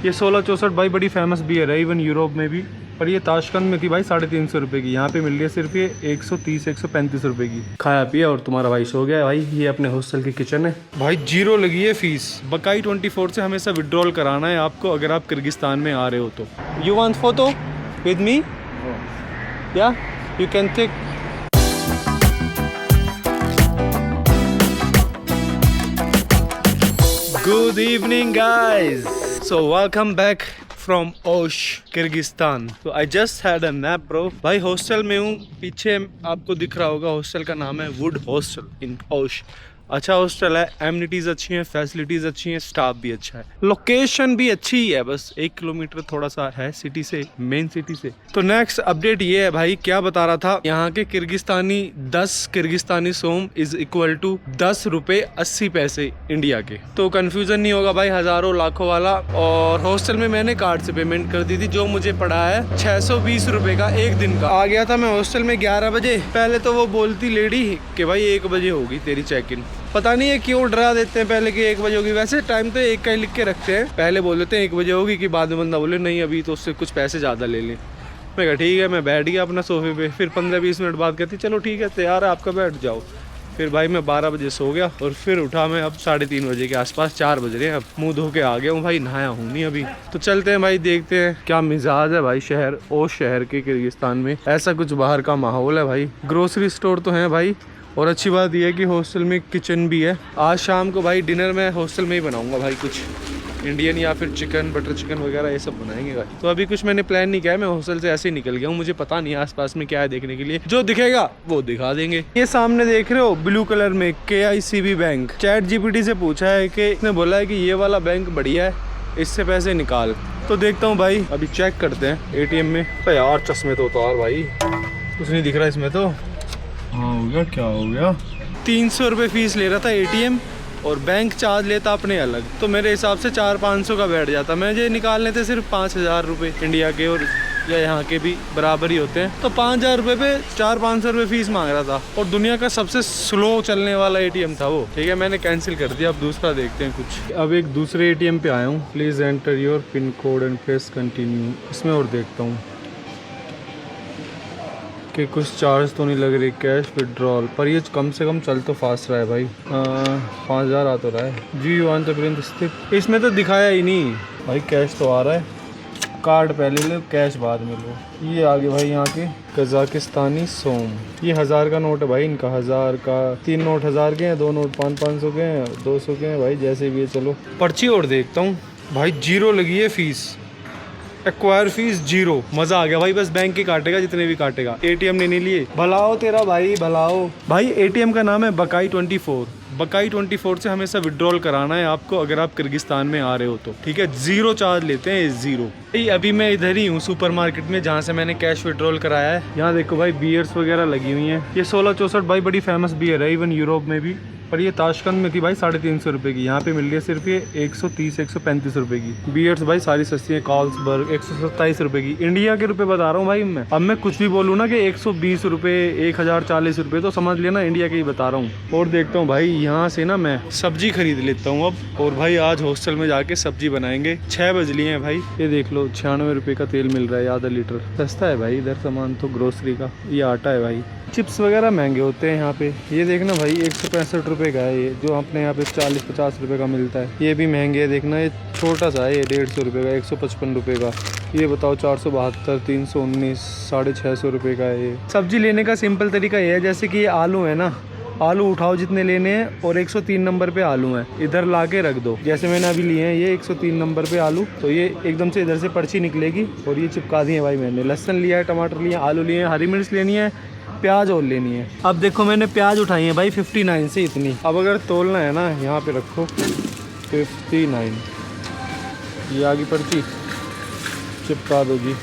ये 1664 भाई बड़ी फेमस बियर है इवन यूरोप में भी, पर ये ताशकंद में थी भाई 350 रुपये की। यहाँ पे मिल रही है सिर्फ ये 130-135 रुपये की। खाया पिया और तुम्हारा भाई सो गया है भाई। ये अपने हॉस्टल की किचन है भाई। 0 लगी है फीस। बकाई 24 से हमेशा विड्रॉल कराना है आपको अगर आप किर्गिस्तान में आ रहे हो तो। You want photo with me? या you can take. Good evening guys. So welcome back from Osh, Kyrgyzstan. So I just had a nap bro. भाई हॉस्टल में हूँ, पीछे आपको दिख रहा होगा हॉस्टल का नाम है वुड हॉस्टल इन ओश। अच्छा हॉस्टल है, एमिनिटीज़ अच्छी हैं, फैसिलिटीज़ अच्छी हैं, स्टाफ भी अच्छा है, लोकेशन भी अच्छी ही है। बस 1 किलोमीटर थोड़ा सा है सिटी से, मेन सिटी से। तो नेक्स्ट अपडेट ये है भाई, क्या बता रहा था, यहाँ के Kyrgyzstani 10 Kyrgyzstani som is equal to 10 रुपये 80 पैसे इंडिया के। तो कंफ्यूजन नहीं होगा भाई हज़ारों लाखों वाला। और हॉस्टल में मैंने कार्ड से पेमेंट कर दी थी, जो मुझे पड़ा है 620 रुपये का एक दिन का। आ गया था मैं हॉस्टल में 11 बजे। पहले तो वो बोलती लेडी कि भाई 1 बजे होगी तेरी चेक इन। पता नहीं है क्यों डरा देते हैं पहले कि 1 बजे होगी। वैसे टाइम तो 1 का ही लिख के रखते हैं, पहले बोल देते हैं 1 बजे होगी कि बाद में बंदा बोले नहीं अभी तो उससे कुछ पैसे ज़्यादा ले लें। मैं कहा ठीक है, मैं बैठ गया अपना सोफे पे। फिर 15-20 मिनट बाद कहती चलो ठीक है तैयार है आपका, बैठ जाओ। फिर भाई मैं 12 बजे सो गया और फिर उठा मैं अब 3:30 बजे के आसपास, 4 बज रहे हैं। अब मुँह धो के आ गया हूँ भाई, नहाया हूँ नहीं अभी। तो चलते हैं भाई, देखते हैं क्या मिजाज है भाई शहर ओश शहर के किर्गिस्तान में। ऐसा कुछ बाहर का माहौल है भाई। ग्रोसरी स्टोर तो है भाई, और अच्छी बात यह है कि हॉस्टल में किचन भी है। आज शाम को भाई डिनर मैं हॉस्टल में ही बनाऊंगा भाई, कुछ इंडियन या फिर चिकन बटर चिकन वगैरह ये सब बनाएंगे भाई। तो अभी कुछ मैंने प्लान नहीं किया है, मैं हॉस्टल से ऐसे ही निकल गया हूँ। मुझे पता नहीं आसपास में क्या है देखने के लिए, जो दिखेगा वो दिखा देंगे। ये सामने देख रहे हो ब्लू कलर में KICB बैंक। चैट GPT से पूछा है कि इसने बोला है कि ये वाला बैंक बढ़िया है, इससे पैसे निकाल। तो देखता हूँ भाई, अभी चेक करते हैं ATM में। तो यार चश्मे तो उतार भाई, कुछ नहीं दिख रहा इसमें तो। हाँ हो गया, क्या हो गया। 300 रुपये फीस ले रहा था ATM और बैंक चार्ज लेता अपने अलग। तो मेरे हिसाब से 400-500 का बैठ जाता। मुझे निकालने थे सिर्फ 5000 रुपये इंडिया के, और या यहाँ के भी बराबर ही होते हैं। तो 5000 रुपये पे 400-500 रुपये फीस मांग रहा था, और दुनिया का सबसे स्लो चलने वाला ATM था वो। ठीक है मैंने कैंसिल कर दिया, अब दूसरा देखते हैं कुछ। अब एक दूसरे ATM पे आया हूँ। Please enter your pin code and press continue. इसमें और देखता हूँ कि कुछ चार्ज तो नहीं लग रही। कैश विड्रॉल पर ये कम से कम चल तो फास्ट रहा है भाई। 5000 आ तो रहा है जी। यून तो प्रिंट स्थित इसमें तो दिखाया ही नहीं भाई। कैश तो आ रहा है, कार्ड पहले लो कैश बाद में लो। ये आगे भाई यहाँ के कजाकिस्तानी सोम। ये 1000 का नोट है भाई इनका। 1000 का 3 नोट 1000 के हैं, 2 नोट 500 के हैं, 200 के हैं भाई, जैसे भी है। चलो पर्ची और देखता हूँ भाई। 0 लगी है फीस, एक्वायर फीस 0। मजा आ गया भाई, बस बैंक ही काटेगा जितने भी काटेगा, ATM ने नहीं लिए। भलाओ तेरा भाई भलाओ। भाई ATM का नाम है बकाई 24। बकाई 24 से हमेशा विड्रॉल कराना है आपको अगर आप किर्गिस्तान में आ रहे हो तो। ठीक है 0 चार्ज लेते हैं, 0। अभी मैं इधर ही हूँ सुपरमार्केट में जहाँ से मैंने कैश विड्रॉल कराया है। यहाँ देखो भाई बियर्स वगैरह लगी हुई हैं। ये 1664 भाई बड़ी फेमस बियर है इवन यूरोप में भी, पर ये ताशकंद में थी भाई 350 रुपये की। यहाँ पे मिल रही है सिर्फ ये 130-135 रुपये की। बियर्स भाई सारी सस्ती है। कार्लसबर्ग 127 रुपये की। इंडिया के रुपए बता रहा हूँ भाई मैं। अब मैं कुछ भी बोलूँ ना कि 120 रुपये 1040 रुपये, तो समझ लेना इंडिया के ही बता रहा हूँ। और देखता हूँ भाई यहाँ से ना मैं सब्जी खरीद लेता हूँ अब। और भाई आज हॉस्टल में जाके सब्जी बनाएंगे। 6 बज लिए हैं भाई। ये देख लो 96 रुपये का तेल मिल रहा है आधा लीटर। सस्ता है भाई इधर सामान तो ग्रोसरी का। ये आटा है भाई। चिप्स वगैरह महंगे होते हैं यहाँ पे। ये देखना भाई 165 रुपये का है ये, जो अपने यहाँ पे 40-50 रुपये का मिलता है। ये भी महंगे है देखना। ये छोटा सा है, ये 150 रुपये का, 155 रुपये का। ये बताओ 472, 319, 650 रुपये का है ये। सब्जी लेने का सिंपल तरीका ये है, जैसे कि ये आलू है ना, आलू उठाओ जितने लेने हैं और 103 नंबर पे आलू हैं, इधर ला के रख दो। जैसे मैंने अभी लिए हैं ये 103 नंबर पे आलू, तो ये एकदम से इधर से पर्ची निकलेगी और ये चिपका दी है भाई मैंने। लहसुन लिया है, टमाटर लिया, आलू लिए हैं, हरी मिर्च लेनी है, प्याज और लेनी है। अब देखो मैंने प्याज उठाई है भाई 59 से इतनी। अब अगर तोलना है ना, यहाँ पे रखो 59, ये आगे पर्ची चिपका दो जी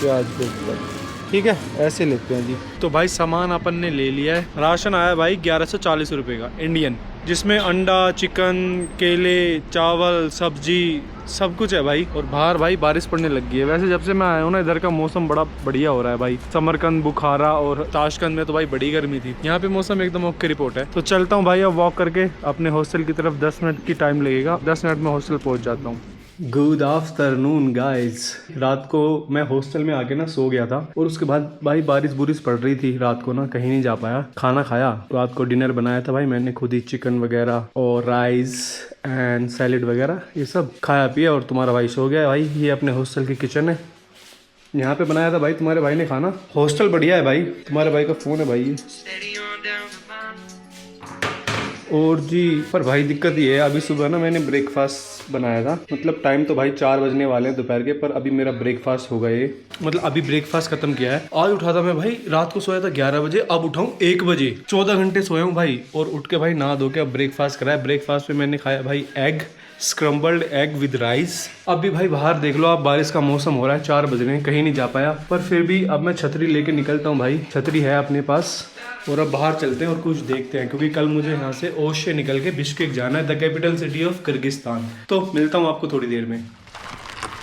प्याज के ऊपर। ठीक है ऐसे लेते हैं जी। तो भाई सामान अपन ने ले लिया है। राशन आया भाई 1140 रुपये का इंडियन, जिसमें अंडा, चिकन, केले, चावल, सब्जी सब कुछ है भाई। और बाहर भाई बारिश पड़ने लग गई है। वैसे जब से मैं आया हूँ ना इधर का मौसम बड़ा बढ़िया हो रहा है भाई। समरकंद, बुखारा और ताशकंद में तो भाई बड़ी गर्मी थी। यहाँ पे मौसम एकदम ओके रिपोर्ट है। तो चलता हूँ भाई अब वॉक करके अपने हॉस्टल की तरफ। 10 मिनट की टाइम लगेगा, 10 मिनट में हॉस्टल पहुँच जाता हूँ। Good afternoon guys. रात को मैं हॉस्टल में आके ना सो गया था और उसके बाद भाई बारिश पड़ रही थी। रात को ना कहीं नहीं जा पाया। खाना खाया, रात को डिनर बनाया था भाई मैंने खुद ही, चिकन वगैरह और राइस एंड सैलेड वगैरह ये सब खाया पिया। और तुम्हारा भाई सो गया भाई। ये अपने हॉस्टल की किचन है, यहाँ पे बनाया था भाई तुम्हारे भाई ने खाना। हॉस्टल बढ़िया है भाई। तुम्हारे भाई का फोन है भाई ये। और जी पर भाई दिक्कत ये है, अभी सुबह ना मैंने ब्रेकफास्ट बनाया था। मतलब टाइम तो भाई 4 बजने वाले हैं दोपहर के, पर अभी मेरा ब्रेकफास्ट हो गए। मतलब अभी ब्रेकफास्ट खत्म किया है। आज उठा था मैं भाई, रात को सोया था 11 बजे, अब उठाऊं 1 बजे। 14 घंटे सोया हूँ भाई। और उठ के भाई नहा धो के अब ब्रेकफास्ट कराया। ब्रेकफास्ट में मैंने खाया भाई egg, scrambled egg with rice. अब भी भाई बाहर देख लो आप, बारिश का मौसम हो रहा है, 4 बज रहे हैं, कहीं नहीं जा पाया। पर फिर भी अब मैं छतरी लेके निकलता हूँ भाई, छतरी है अपने पास। और अब बाहर चलते हैं और कुछ देखते हैं, क्योंकि कल मुझे यहाँ से ओश से निकल के बिश्केक जाना है, the capital city of Kyrgyzstan. तो मिलता हूँ आपको थोड़ी देर में।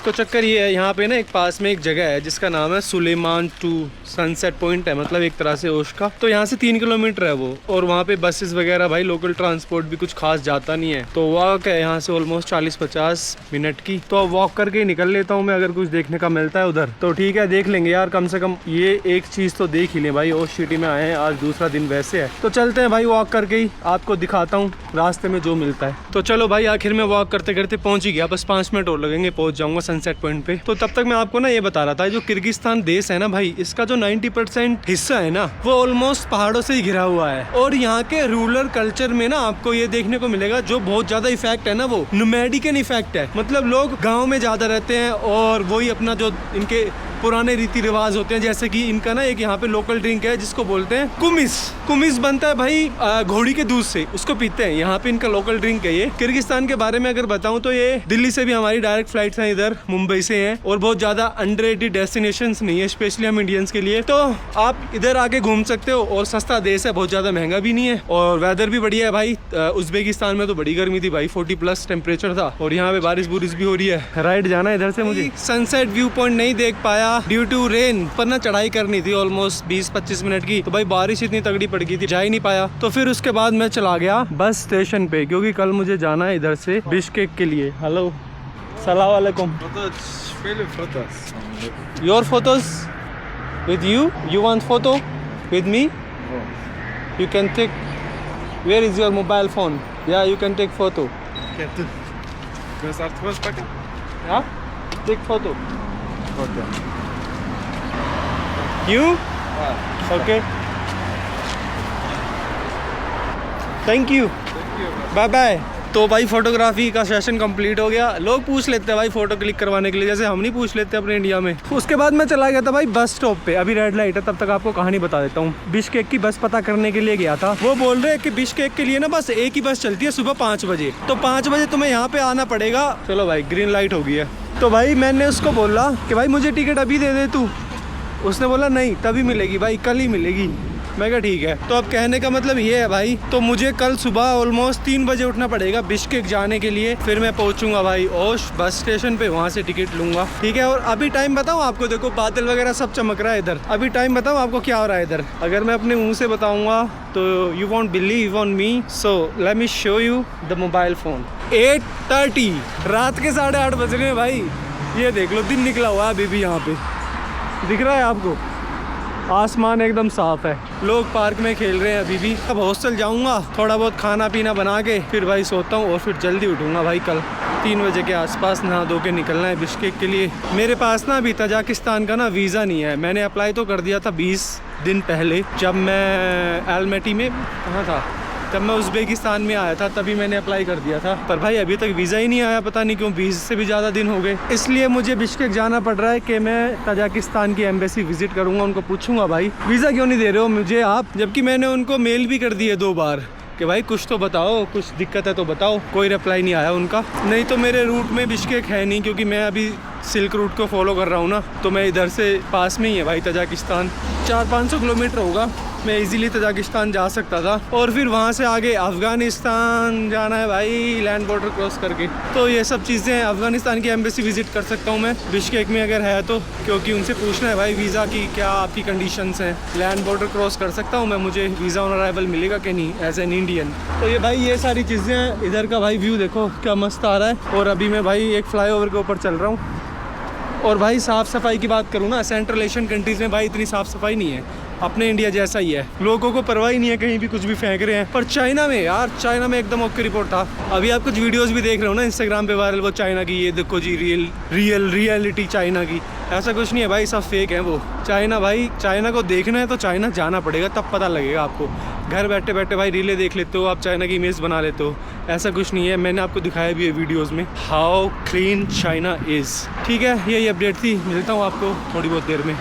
तो चक्कर ये है, यहाँ पे ना एक पास में एक जगह है जिसका नाम है सुलेमान टू सनसेट पॉइंट है, मतलब एक तरह से ओश का। तो यहाँ से 3 किलोमीटर है वो, और वहाँ पे बसेस वगैरह भाई लोकल ट्रांसपोर्ट भी कुछ खास जाता नहीं है। तो वॉक है यहाँ से ऑलमोस्ट 40-50 मिनट की। तो अब वॉक करके ही निकल लेता हूँ मैं, अगर कुछ देखने का मिलता है उधर तो ठीक है, देख लेंगे यार। कम से कम ये एक चीज़ तो देख ही लें भाई, ओश सिटी में आए हैं, आज दूसरा दिन वैसे है। तो चलते हैं भाई, वॉक करके ही आपको दिखाता हूँ रास्ते में जो मिलता है। तो चलो भाई, आखिर में वॉक करते करते पहुँच ही गया, बस 5 मिनट और लगेंगे, पहुँच जाऊँगा सनसेट पॉइंट पे। तो तब तक मैं आपको ना ये बता रहा था, जो किर्गिस्तान देश है ना भाई, इसका जो 90% हिस्सा है ना, वो ऑलमोस्ट पहाड़ों से ही घिरा हुआ है। और यहाँ के रूरल कल्चर में ना आपको ये देखने को मिलेगा, जो बहुत ज्यादा इफेक्ट है ना, वो नोमैडिकन इफेक्ट है। मतलब लोग गाँव में ज्यादा रहते हैं और वही अपना जो इनके पुराने रीति रिवाज होते हैं, जैसे कि इनका ना एक यहाँ पे लोकल ड्रिंक है जिसको बोलते हैं कुमिस। कुमिस बनता है भाई घोड़ी के दूध से, उसको पीते हैं। यहाँ पे इनका लोकल ड्रिंक है ये। किर्गिस्तान के बारे में अगर बताऊं तो ये दिल्ली से भी हमारी डायरेक्ट फ्लाइट्स हैं, इधर मुंबई से हैं, और बहुत ज्यादा अंडररेटेड डेस्टिनेशंस नहीं है, स्पेशली हम इंडियंस के लिए। तो आप इधर आके घूम सकते हो, और सस्ता देश है, बहुत ज्यादा महंगा भी नहीं है, और वेदर भी बढ़िया है भाई। उज्बेकिस्तान में तो बड़ी गर्मी थी भाई, 40+ टेम्परेचर था, और यहाँ पे बारिश बुरिश भी हो रही है। राइड जाना है इधर से मुझे। सनसेट व्यू पॉइंट नहीं देख पाया ड्यू टू रेन, पर ना चढ़ाई करनी थी ऑलमोस्ट 20-25 मिनट की। तो भाई बारिश इतनी तगड़ी पड़ गई थी, जा ही नहीं पाया। तो फिर उसके बाद मैं चला गया बस स्टेशन पे, क्योंकि कल मुझे जाना है इधर से बिश्केक के लिए। हेलो, सलाम वालेकुम। Your photos with you, you want photo with me? You can take, where is your mobile phone? या you can take photo. Take photo. You? Okay. Thank you. Bye bye. तो भाई photography का session complete हो गया। लोग पूछ लेते हैं भाई फोटो क्लिक करवाने के लिए, जैसे हम नहीं पूछ लेते अपने इंडिया में। उसके बाद मैं चला गया था भाई बस स्टॉप पे। अभी रेड लाइट है, तब तक आपको कहानी बता देता हूँ। बिश्केक की बस पता करने के लिए गया था। वो बोल रहे हैं कि बिश्केक के लिए ना बस एक ही बस चलती है सुबह 5 बजे। तो 5 बजे तुम्हें यहाँ पे आना पड़ेगा। चलो भाई, ग्रीन लाइट हो गई है। तो भाई मैंने उसको बोला कि भाई मुझे टिकट अभी दे दे तू। उसने बोला नहीं, तभी मिलेगी भाई, कल ही मिलेगी। मैं कहा ठीक है। तो अब कहने का मतलब ये है भाई, तो मुझे कल सुबह ऑलमोस्ट 3 बजे उठना पड़ेगा बिश्केक जाने के लिए। फिर मैं पहुंचूंगा भाई ओश बस स्टेशन पे, वहां से टिकट लूंगा, ठीक है। और अभी टाइम बताऊं आपको, देखो बादल वगैरह सब चमक रहा है इधर। अभी टाइम बताऊं आपको क्या हो रहा है इधर। अगर मैं अपने मुंह से बताऊंगा तो you won't believe on me, so let me show you the mobile phone. 8:30, रात के 8:30 बज रहे हैं भाई। ये देख लो, दिन निकला हुआ है अभी भी। यहाँ पे दिख रहा है आपको, आसमान एकदम साफ है। लोग पार्क में खेल रहे हैं अभी भी। अब हॉस्टल जाऊंगा, थोड़ा बहुत खाना पीना बना के फिर भाई सोता हूँ, और फिर जल्दी उठूंगा भाई। कल 3 बजे के आसपास नहा धो के निकलना है बिश्केक के लिए। मेरे पास ना अभी तजाकिस्तान का ना वीज़ा नहीं है। मैंने अप्लाई तो कर दिया था 20 दिन पहले, जब मैं एलमेटी में कहाँ था, जब मैं उज्बेकिस्तान में आया था तभी मैंने अप्लाई कर दिया था। पर भाई अभी तक वीज़ा ही नहीं आया, पता नहीं क्यों, 20 से भी ज़्यादा दिन हो गए। इसलिए मुझे बिश्केक जाना पड़ रहा है कि मैं तजाकिस्तान की एम्बेसी विजिट करूंगा। उनको पूछूंगा भाई वीज़ा क्यों नहीं दे रहे हो मुझे आप, जबकि मैंने उनको मेल भी कर दिए 2 बार कि भाई कुछ तो बताओ, कुछ दिक्कत है तो बताओ। कोई रिप्लाई नहीं आया उनका। नहीं तो मेरे रूट में बिश्केक है नहीं, क्योंकि मैं अभी सिल्क रूट को फॉलो कर रहा हूँ ना, तो मैं इधर से पास में ही है भाई तजाकिस्तान। 400-500 किलोमीटर होगा मैं इजीली तजाकिस्तान जा सकता था और फिर वहाँ से आगे अफगानिस्तान जाना है भाई, लैंड बॉर्डर क्रॉस करके। तो ये सब चीज़ें, अफगानिस्तान की एम्बेसी विजिट कर सकता हूँ मैं बिश्केक में अगर है तो, क्योंकि उनसे पूछना है भाई वीज़ा की क्या आपकी कंडीशंस हैं। लैंड बॉर्डर क्रॉस कर सकता हूँ मैं, मुझे वीज़ा ऑन अराइवल मिलेगा कि नहीं एज एन इंडियन। तो ये भाई ये सारी चीज़ें हैं। इधर का भाई व्यू देखो क्या मस्त आ रहा है। और अभी मैं भाई एक फ्लाईओवर के ऊपर चल रहा हूँ। और भाई साफ़ सफाई की बात करूँ ना, सेंट्रल एशियन कंट्रीज़ में भाई इतनी साफ़ सफाई नहीं है, अपने इंडिया जैसा ही है। लोगों को परवाह ही नहीं है, कहीं भी कुछ भी फेंक रहे हैं। पर चाइना में यार, चाइना में एकदम ओके रिपोर्ट था। अभी आप कुछ वीडियोस भी देख रहे हो ना इंस्टाग्राम पे वायरल, वो चाइना की, ये देखो जी रियलिटी चाइना की। ऐसा कुछ नहीं है भाई, सब फेक है वो। चाइना भाई, चाइना को देखना है तो चाइना जाना पड़ेगा, तब पता लगेगा आपको। घर बैठे बैठे भाई रीलें देख लेते हो आप, चाइना की इमेज बना लेते हो, ऐसा कुछ नहीं है। मैंने आपको दिखाया भी है वीडियोस में हाउ क्लीन चाइना इज़। ठीक है, यही अपडेट थी, मिलता हूँ आपको थोड़ी बहुत देर में।